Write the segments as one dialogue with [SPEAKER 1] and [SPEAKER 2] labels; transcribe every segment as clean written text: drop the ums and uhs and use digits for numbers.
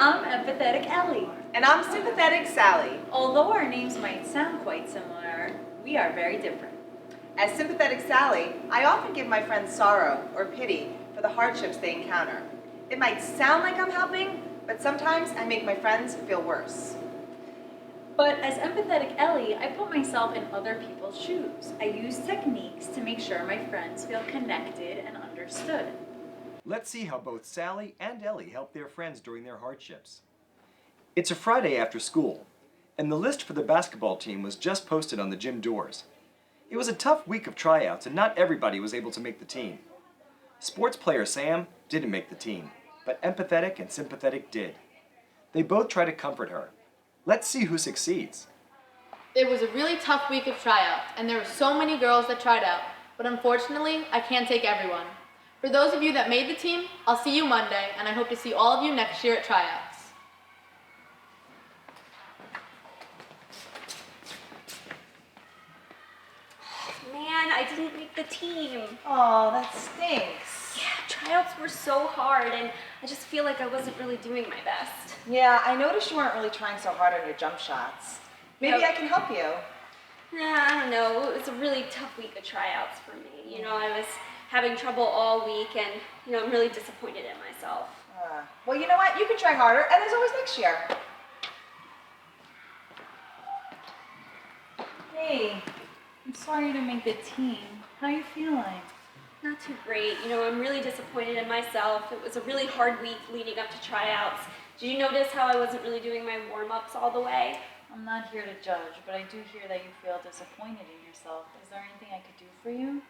[SPEAKER 1] I'm Empathetic Ellie.
[SPEAKER 2] And I'm Sympathetic Sally.
[SPEAKER 1] Although our names might sound quite similar, we are very different.
[SPEAKER 2] As Sympathetic Sally, I often give my friends sorrow or pity for the hardships they encounter. It might sound like I'm helping, but sometimes I make my friends feel worse.
[SPEAKER 1] But as Empathetic Ellie, I put myself in other people's shoes. I use techniques to make sure my friends feel connected and understood.
[SPEAKER 3] Let's see how both Sally and Ellie help their friends during their hardships. It's a Friday after school, and the list for the basketball team was just posted on the gym doors. It was a tough week of tryouts, and not everybody was able to make the team. Sports player Sam didn't make the team, but Empathetic and Sympathetic did. They both try to comfort her. Let's see who succeeds.
[SPEAKER 4] It was a really tough week of tryouts, and there were so many girls that tried out, but unfortunately, I can't take everyone. For those of you that made the team, I'll see you Monday, and I hope to see all of you next year at tryouts.
[SPEAKER 5] Man, I didn't make the team.
[SPEAKER 2] Oh, that stinks.
[SPEAKER 5] Yeah, tryouts were so hard, and I just feel like I wasn't really doing my best.
[SPEAKER 2] Yeah, I noticed you weren't really trying so hard on your jump shots. Maybe I can help you.
[SPEAKER 5] I don't know. It was a really tough week of tryouts for me. You know, I was having trouble all week, and, I'm really disappointed in myself.
[SPEAKER 2] Well, you know what? You can try harder, and there's always next year.
[SPEAKER 1] Hey, I'm sorry to make the team. How are you feeling?
[SPEAKER 5] Not too great. I'm really disappointed in myself. It was a really hard week leading up to tryouts. Did you notice how I wasn't really doing my warm-ups all the way?
[SPEAKER 1] I'm not here to judge, but I do hear that you feel disappointed in yourself. Is there anything I could do for you?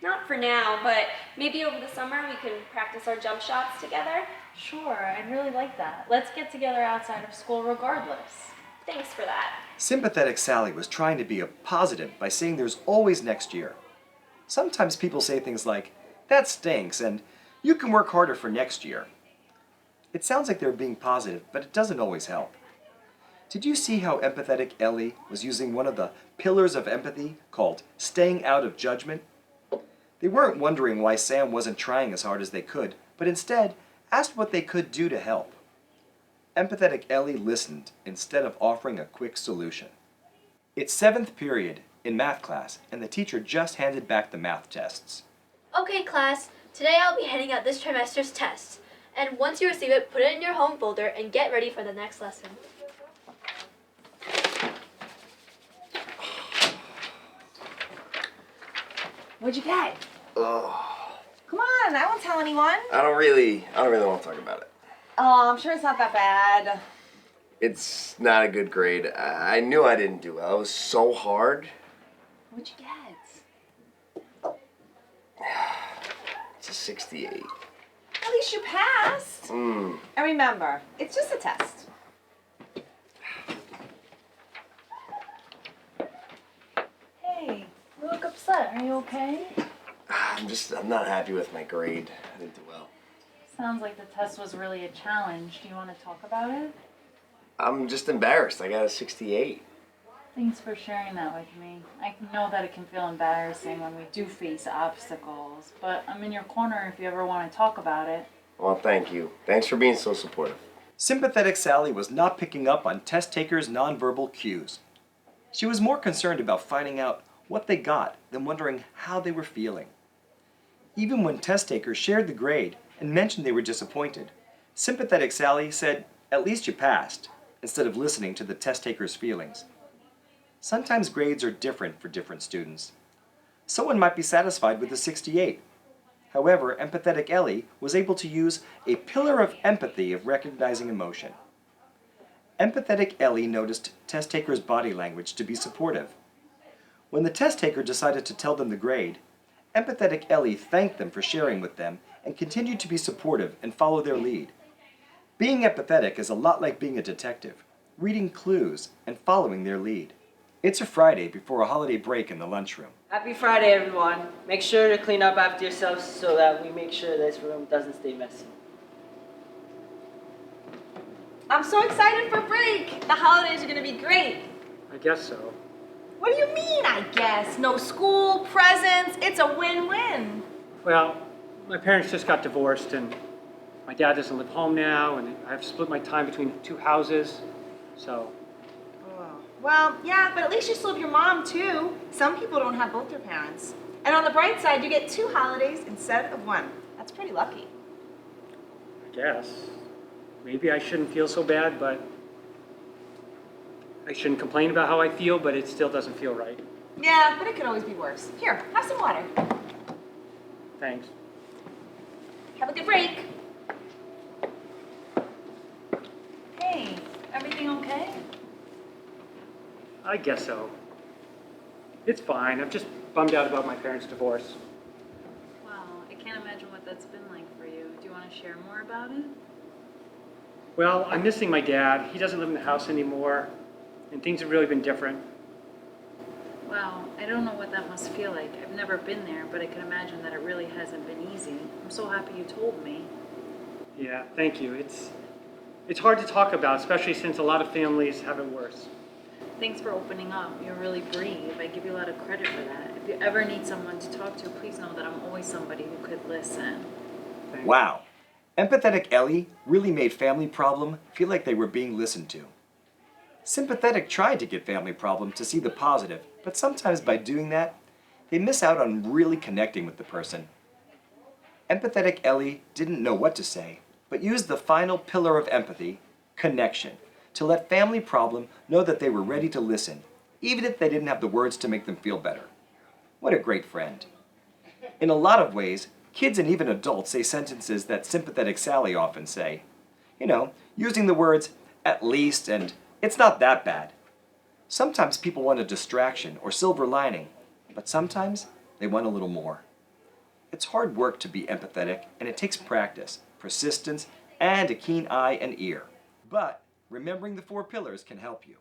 [SPEAKER 5] Not for now, but maybe over the summer we can practice our jump shots together.
[SPEAKER 1] Sure, I'd really like that. Let's get together outside of school regardless.
[SPEAKER 5] Thanks for that.
[SPEAKER 3] Sympathetic Sally was trying to be a positive by saying there's always next year. Sometimes people say things like, that stinks, and you can work harder for next year. It sounds like they're being positive, but it doesn't always help. Did you see how Empathetic Ellie was using one of the pillars of empathy called staying out of judgment? They weren't wondering why Sam wasn't trying as hard as they could, but instead asked what they could do to help. Empathetic Ellie listened instead of offering a quick solution. It's 7th period in math class, and the teacher just handed back the math tests.
[SPEAKER 6] Okay, class, today I'll be handing out this trimester's tests. And once you receive it, put it in your home folder and get ready for the next lesson.
[SPEAKER 2] What'd you get?
[SPEAKER 7] Oh,
[SPEAKER 2] Come on, I won't tell anyone.
[SPEAKER 7] I don't really want to talk about it.
[SPEAKER 2] Oh, I'm sure it's not that bad.
[SPEAKER 7] It's not a good grade. I knew I didn't do well. It was so hard.
[SPEAKER 2] What'd you get?
[SPEAKER 7] It's a 68.
[SPEAKER 2] At least you passed. And remember, it's just a test.
[SPEAKER 1] Hey, you look upset. Are you okay?
[SPEAKER 7] I'm not happy with my grade. I didn't do well.
[SPEAKER 1] Sounds like the test was really a challenge. Do you want to talk about it?
[SPEAKER 7] I'm just embarrassed. I got a 68.
[SPEAKER 1] Thanks for sharing that with me. I know that it can feel embarrassing when we do face obstacles, but I'm in your corner if you ever want to talk about it.
[SPEAKER 7] Well, thank you. Thanks for being so supportive.
[SPEAKER 3] Sympathetic Sally was not picking up on test takers' nonverbal cues. She was more concerned about finding out what they got than wondering how they were feeling. Even when test takers shared the grade and mentioned they were disappointed, Sympathetic Sally said, "At least you passed," instead of listening to the test taker's feelings. Sometimes grades are different for different students. Someone might be satisfied with a 68. However, Empathetic Ellie was able to use a pillar of empathy of recognizing emotion. Empathetic Ellie noticed test taker's body language to be supportive. When the test taker decided to tell them the grade, Empathetic Ellie thanked them for sharing with them and continued to be supportive and follow their lead. Being empathetic is a lot like being a detective, reading clues and following their lead. It's a Friday before a holiday break in the lunchroom.
[SPEAKER 8] Happy Friday, everyone. Make sure to clean up after yourselves so that we make sure this room doesn't stay messy.
[SPEAKER 2] I'm so excited for break. The holidays are gonna be great.
[SPEAKER 8] I guess so.
[SPEAKER 2] What do you mean, I guess? No school, presents, it's a win-win.
[SPEAKER 8] Well, my parents just got divorced and
[SPEAKER 9] my dad doesn't live home now, and I have to split my time between 2 houses. So,
[SPEAKER 2] Oh. Well, yeah, but at least you still have your mom, too. Some people don't have both their parents. And on the bright side, you get 2 holidays instead of 1. That's pretty lucky.
[SPEAKER 9] I guess. Maybe I shouldn't feel so bad, but I shouldn't complain about how I feel, but it still doesn't feel right.
[SPEAKER 2] Yeah, but it could always be worse. Here, have some water.
[SPEAKER 9] Thanks.
[SPEAKER 2] Have a good break.
[SPEAKER 1] Hey, everything okay?
[SPEAKER 9] I guess so. It's fine. I'm just bummed out about my parents' divorce.
[SPEAKER 1] Wow, I can't imagine what that's been like for you. Do you want to share more about it?
[SPEAKER 9] Well, I'm missing my dad. He doesn't live in the house anymore, and things have really been different.
[SPEAKER 1] Wow, I don't know what that must feel like. I've never been there, but I can imagine that it really hasn't been easy. I'm so happy you told me.
[SPEAKER 9] Yeah, thank you. It's hard to talk about, especially since a lot of families have it worse.
[SPEAKER 1] Thanks for opening up. You're really brave. I give you a lot of credit for that. If you ever need someone to talk to, please know that I'm always somebody who could listen.
[SPEAKER 9] Thanks.
[SPEAKER 3] Wow. Empathetic Ellie really made Family Problem feel like they were being listened to. Sympathetic tried to get Family Problem to see the positive, but sometimes by doing that, they miss out on really connecting with the person. Empathetic Ellie didn't know what to say, but used the final pillar of empathy, connection, to let Family Problem know that they were ready to listen, even if they didn't have the words to make them feel better. What a great friend. In a lot of ways, kids and even adults say sentences that Sympathetic Sally often say. You know, using the words, at least, and it's not that bad. Sometimes people want a distraction or silver lining, but sometimes they want a little more. It's hard work to be empathetic, and it takes practice, persistence, and a keen eye and ear. But remembering the 4 pillars can help you.